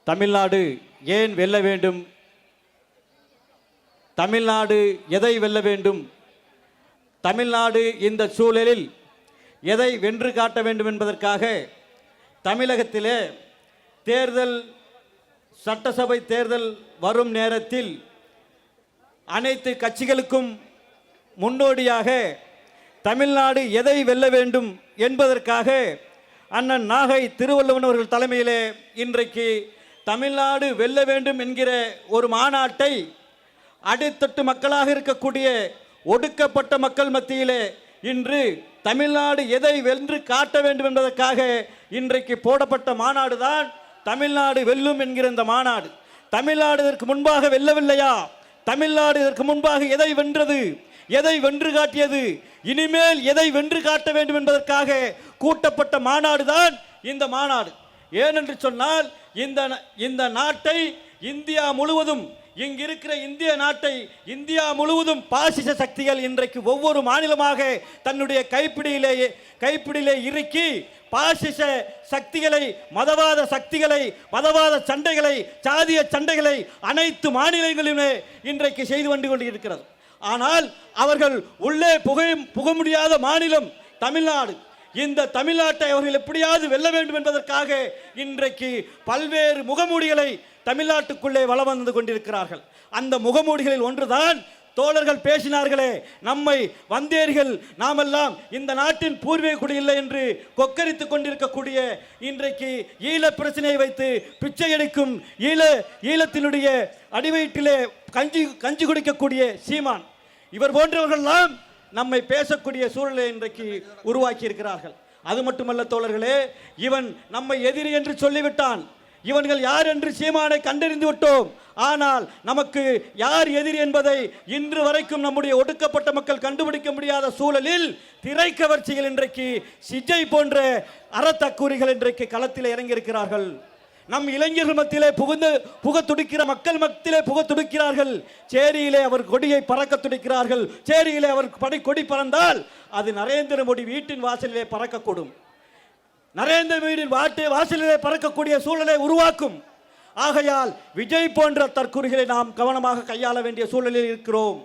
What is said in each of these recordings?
தமிழ்நாடு ஏன் வெல்ல வேண்டும்? தமிழ்நாடு எதை வெல்ல வேண்டும்? தமிழ்நாடு இந்த சூழலில் எதை வென்று காட்ட வேண்டும் என்பதற்காக தமிழகத்திலே தேர்தல், சட்டசபை தேர்தல் வரும் நேரத்தில் அனைத்து கட்சிகளுக்கும் முன்னோடியாக தமிழ்நாடு எதை வெல்ல வேண்டும் என்பதற்காக அண்ணன் நாகை திருவள்ளுவன் அவர்கள் தலைமையிலே இன்றைக்கு தமிழ்நாடு வெல்ல வேண்டும் என்கிற ஒரு மாநாட்டை அடித்தட்டு மக்களாக இருக்கக்கூடிய ஒடுக்கப்பட்ட மக்கள் மத்தியிலே இன்று தமிழ்நாடு எதை வென்று காட்ட வேண்டும் என்பதற்காக இன்றைக்கு போடப்பட்ட மாநாடு தான் தமிழ்நாடு வெல்லும் என்கிற இந்த மாநாடு. தமிழ்நாடு இதற்கு முன்பாக வெல்லவில்லையா? தமிழ்நாடு இதற்கு முன்பாக எதை வென்றது? எதை வென்று காட்டியது? இனிமேல் எதை வென்று காட்ட வேண்டும் என்பதற்காக கூட்டப்பட்ட மாநாடு தான் இந்த மாநாடு. ஏனென்று சொன்னால் இந்த நாட்டை இந்தியா முழுவதும், இங்கிருக்கிற இந்திய நாட்டை இந்தியா முழுவதும் பாசிச சக்திகள் இன்றைக்கு ஒவ்வொரு மாநிலமாக தன்னுடைய கைப்பிடியிலே இறுக்கி பாசிச சக்திகளை, மதவாத சக்திகளை, மதவாத சண்டைகளை, சாதிய சண்டைகளை அனைத்து மாநிலங்களிலுமே இன்றைக்கு செய்து வந்து கொண்டிருக்கிறது. ஆனால் அவர்கள் உள்ளே புக முடியாத மாநிலம் தமிழ்நாடு. இந்த தமிழ்நாட்டை அவர்கள் எப்படியாவது வெல்ல வேண்டும் என்பதற்காக இன்றைக்கு பல்வேறு முகமூடிகளை தமிழ்நாட்டுக்குள்ளே வலம் வந்து கொண்டிருக்கிறார்கள். அந்த முகமூடிகளில் ஒன்றுதான் தோழர்கள் பேசினார்களே, நம்மை வந்தேர்கள், நாமெல்லாம் இந்த நாட்டின் பூர்வீக குடி இல்லை என்று கொக்கரித்துக் கொண்டிருக்கக்கூடிய இன்றைக்கு ஈழ பிரச்சனையை வைத்து பிச்சை எடுக்கும் ஈழத்தினுடைய அடிவயிற்றிலே கஞ்சி குடிக்கக்கூடிய சீமான், இவர் போன்றவர்கள்லாம் நம்மை பேசக்கூடிய சூழலை இன்றைக்கு உருவாக்கி இருக்கிறார்கள். அது மட்டுமல்ல தோழர்களே, இவன் நம்மை எதிரி என்று சொல்லிவிட்டான். இவர்கள் யார் என்று சீமானை கண்டறிந்து விட்டோம். ஆனால் நமக்கு யார் எதிரி என்பதை இன்று வரைக்கும் நம்முடைய ஒடுக்கப்பட்ட மக்கள் கண்டுபிடிக்க முடியாத சூழலில் திரைக்கவர்ச்சிகள் இன்றைக்கு சிஜை போன்ற அறத்தக்கூறிகள் இன்றைக்கு களத்தில் இறங்கியிருக்கிறார்கள். நம் இளைஞர்கள் மத்தியிலே புக துடிக்கிற மக்கள் மத்தியிலே புக துடிக்கிறார்கள். சேரியிலே அவர் கொடியை பறக்க துடிக்கிறார்கள். சேரியிலே அவர் கொடி பறந்தால் அது நரேந்திர மோடி வீட்டின் வாசலிலே பறக்கக்கூடும். நரேந்திர மோடியின் வாசலிலே பறக்கக்கூடிய சூழலை உருவாக்கும். ஆகையால் விஜய் போன்ற தற்கூறிகளை நாம் கவனமாக கையாள வேண்டிய சூழலில் இருக்கிறோம்.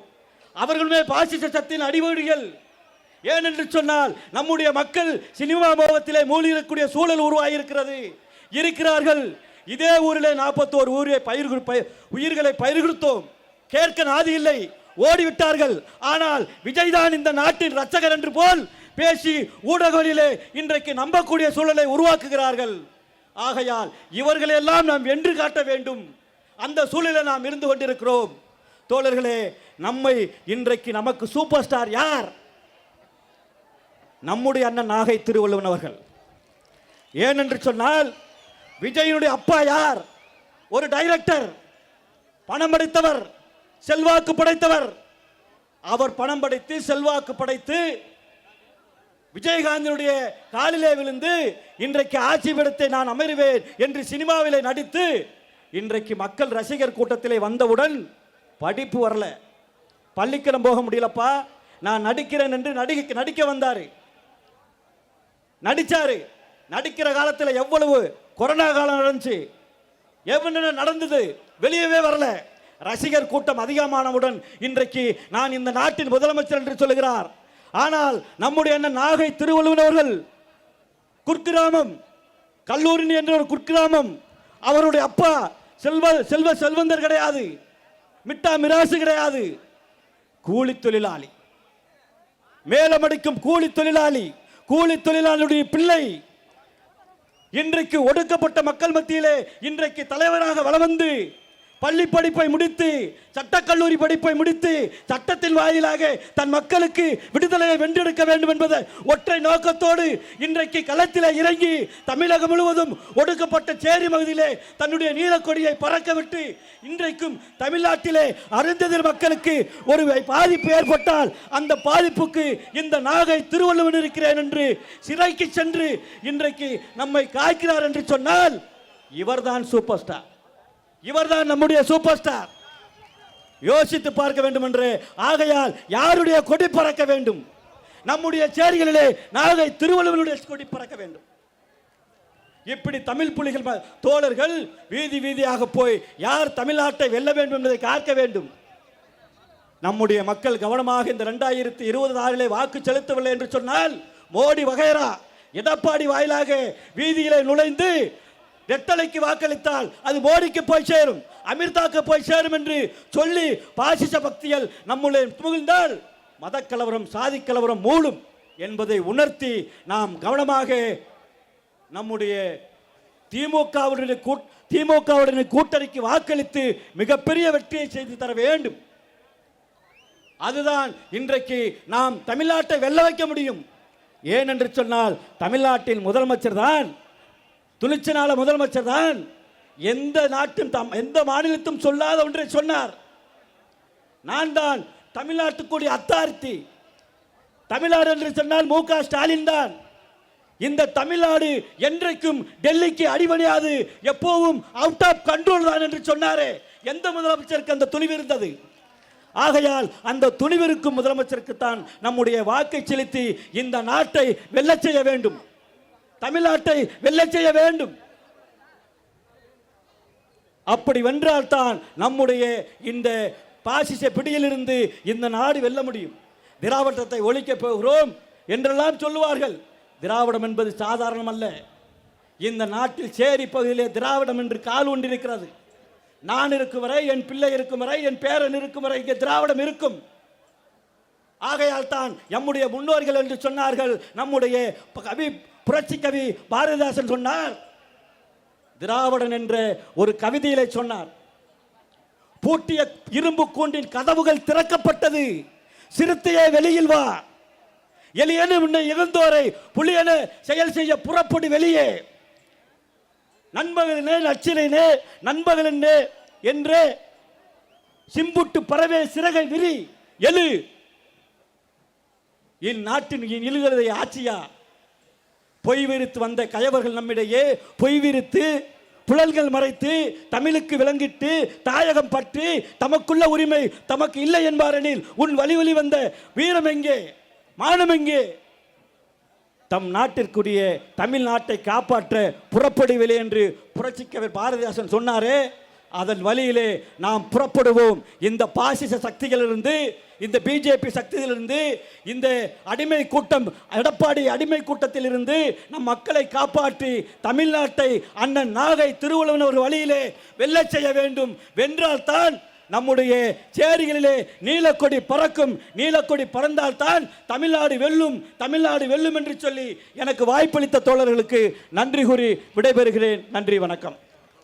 அவர்களுமே பாசிச சக்தியின் அடிவழிகள். ஏனென்று சொன்னால் நம்முடைய மக்கள் சினிமா மோகத்திலே மூழ்கக்கூடிய சூழல் உருவாகியிருக்கிறது. இருக்கிறார்கள். இதே ஊரிலே 41 உயிர்களை பயிர் கொடுத்தோம். கேட்க நாதி இல்லை, ஓடிவிட்டார்கள். ஆனால் விஜய் தான் இந்த நாட்டின் ரட்சகர் என்று போல் பேசி ஊடகங்களிலே இன்றைக்கு நம்பக்கூடிய சூழலை உருவாக்குகிறார்கள். ஆகையால் இவர்களெல்லாம் நாம் வென்று காட்ட வேண்டும். அந்த சூழலில் நாம் இருந்து கொண்டிருக்கிறோம். தோழர்களே, நம்மை இன்றைக்கு நமக்கு சூப்பர் ஸ்டார் யார்? நம்முடைய அண்ணன் நாகை திருவள்ளுவன் அவர்கள். ஏனென்று சொன்னால் விஜயனுடைய அப்பா யார்? ஒரு டைரக்டர், பணம் படைத்தவர், செல்வாக்கு படைத்தவர். அவர் பணம் படைத்து செல்வாக்கு படைத்து விஜயகாந்தினுடைய காலிலே விழுந்து இன்றைக்கு ஆட்சி பீடத்தை நான் அமர்வேன் என்று சினிமாவிலே நடித்து இன்றைக்கு மக்கள் ரசிகர் கூட்டத்திலே வந்தவுடன் படிப்பு வரல, பள்ளிக்கூடம் போக முடியலப்பா, நான் நடிக்கிறேன் என்று நடிக்க வந்தார். நடிச்சாரு. நடிக்கிற காலத்தில் எவ்வளவு கொரோனா காலம் நடந்துச்சு, எவ்வளவு நடந்தது, வெளியவே வரல. ரசிகர் கூட்டம் அதிகமானவுடன் இன்றைக்கு நான் இந்த நாட்டின் முதலமைச்சர் என்று சொல்லுகிறார். ஆனால் நம்முடைய அண்ணன் நாகை திருவள்ளுவன் அவர்கள் குர்கிராமம் கல்லூரி என்ற ஒரு குர்கிராமம். அவருடைய அப்பா செல்வந்தர் கிடையாது, மிட்டா மிராசு கிடையாது, கூலி தொழிலாளி, மேலமடிக்கும் கூலி தொழிலாளி. கூலி தொழிலாளியுடைய பிள்ளை இன்றைக்கு ஒடுக்கப்பட்ட மக்கள் மத்தியிலே இன்றைக்கு தலைவராக வலம் வந்து பள்ளி படிப்பை முடித்து, சட்டக்கல்லூரி படிப்பை முடித்து, சட்டத்தின் வாயிலாக தன் மக்களுக்கு விடுதலையை வென்றெடுக்க வேண்டும் என்பதை ஒற்றை நோக்கத்தோடு இன்றைக்கு களத்திலே இறங்கி தமிழகம் முழுவதும் ஒடுக்கப்பட்ட சேரி பகுதியிலே தன்னுடைய நீலக்கொடியை பறக்க விட்டு இன்றைக்கும் தமிழ்நாட்டிலே அருந்ததிர் மக்களுக்கு ஒரு பாதிப்பு ஏற்பட்டால் அந்த பாதிப்புக்கு இந்த நாகை திருவள்ளுவன் இருக்கிறேன் என்று சிறைக்கு சென்று இன்றைக்கு நம்மை காய்க்கிறார் என்று சொன்னால் இவர்தான் சூப்பர் ஸ்டார். இவர்தான் நம்முடைய சூப்பர் ஸ்டார். யோசித்து பார்க்க வேண்டும் என்று. ஆகையால் யாருடைய கொடி பறக்க வேண்டும்? நம்முடைய சேரிகளிலே நாகை திருவள்ளுவனுடைய கொடி பறக்க வேண்டும். இப்படி தமிழ் புலிகள் தோழர்கள் வீதி வீதியாக போய் யார் தமிழ்நாட்டை வெல்ல வேண்டும் என்பதை காக்க வேண்டும். நம்முடைய மக்கள் கவனமாக இந்த 2026 வாக்கு செலுத்தவில்லை என்று சொன்னால் மோடி வகைரா எடப்பாடி வாயிலாக வீதியிலே நுழைந்து ரெட்டலைக்கு வாக்களித்தால் அது மோடிக்கு போய் சேரும், அமிர்தாக்கு போய் சேரும் என்று சொல்லி பாசிச பக்திகள் நம்முடைய புகுந்தால் மதக்கலவரம் சாதி கலவரம் மூடும் என்பதை உணர்த்தி நாம் கவனமாக நம்முடைய திமுகவுடைய கூட்டணிக்கு வாக்களித்து மிகப்பெரிய வெற்றியை செய்து தர வேண்டும். அதுதான் இன்றைக்கு நாம் தமிழ்நாட்டை வெல்ல வைக்க முடியும். ஏனென்று சொன்னால் தமிழ்நாட்டின் முதலமைச்சர் தான், துணிச்சலான முதலமைச்சர் தான் எந்த நாட்டும் எந்த மாநிலத்தும் சொல்லாத ஒன்றை சொன்னார். நான் தான் தமிழ்நாட்டுக்குரிய அத்தாரிட்டி. தமிழ்நாடு என்று சொன்னால் மு.க. ஸ்டாலின் தான். இந்த தமிழ்நாடு என்றைக்கும் டெல்லிக்கு அடிபணியாது, எப்போவும் அவுட் ஆஃப் கண்ட்ரோல் தான் என்று சொன்னாரே. எந்த முதலமைச்சருக்கு அந்த துணிவு இருந்தது? ஆகையால் அந்த துணிவிருக்கும் முதலமைச்சருக்கு தான் நம்முடைய வாக்கை செலுத்தி இந்த நாட்டை வெல்ல செய்ய வேண்டும், தமிழ்நாட்டை வெல்ல செய்ய வேண்டும். அப்படி வென்றால்தான் நம்முடைய இந்த பாசிச பிடியிலிருந்து இந்த நாடு வெல்ல முடியும். திராவிடத்தை ஒழிக்க போகிறோம் என்றெல்லாம் சொல்லுவார்கள். திராவிடம் என்பது சாதாரணம் அல்ல. இந்த நாட்டில் சேரி பகுதியிலே திராவிடம் என்று கால் ஒன்றிருக்கிறது. நான் இருக்கும் வரை, என் பிள்ளை இருக்கும் வரை, என் பேரன் இருக்கும் வரை இங்கே திராவிடம் இருக்கும். ஆகையால் தான் நம்முடைய முன்னோர்கள் என்று சொன்னார்கள். நம்முடைய கவி, புரட்சி கவி பாரதிதாசன் சொன்னார், திராவிடன் என்ற ஒரு கவிதையிலே சொன்னார், பூட்டிய இரும்பு கூண்டின் கதவுகள் திறக்கப்பட்டது, சிறுத்தையே வெளியில் வா, எலியனு உன்னை இழந்தோரை புலியென செயல் செய்ய புறப்படு வெளியே, நண்பகலினே நச்சினைனே நண்பகலினே என்று சிம்புட்டு பறவே சிறகை விரி எழு, இந்நாட்டின் இழுகிறதை ஆட்சியா, பொய் விரித்து வந்த கயவர்கள் நம்மிடையே பொய் விரித்து புழல்கள் மறைத்து தமிழுக்கு விளங்கிட்டு தாயகம் பற்றி தமக்குள்ள உரிமை தமக்கு இல்லை என்பாரெனில் உன் வழி வழி வந்த வீரம் எங்கே, மானம் எங்கே? தம் நாட்டிற்குரிய தமிழ்நாட்டை காப்பாற்ற புறப்படுவில்லை என்று புரட்சிக்கவர் பாரதிதாசன் சொன்னாரே, அதன் வழியிலே நாம் புறப்படுவோம். இந்த பாசிச சக்திகளிலிருந்து, இந்த பிஜேபி சக்தியிலிருந்து, இந்த அடிமை கூட்டம், எடப்பாடி அடிமை கூட்டத்தில் இருந்து நம் மக்களை காப்பாற்றி தமிழ்நாட்டை அண்ணன் நாகை திருவள்ளுவன் ஒரு வழியிலே வெல்ல செய்ய வேண்டும். வென்றால்தான் நம்முடைய சேரிகளிலே நீலக்கொடி பறக்கும். நீலக்கொடி பறந்தால்தான் தமிழ்நாடு வெல்லும், தமிழ்நாடு வெல்லும் என்று சொல்லி எனக்கு வாய்ப்பளித்த தோழர்களுக்கு நன்றி கூறி விடைபெறுகிறேன். நன்றி, வணக்கம்.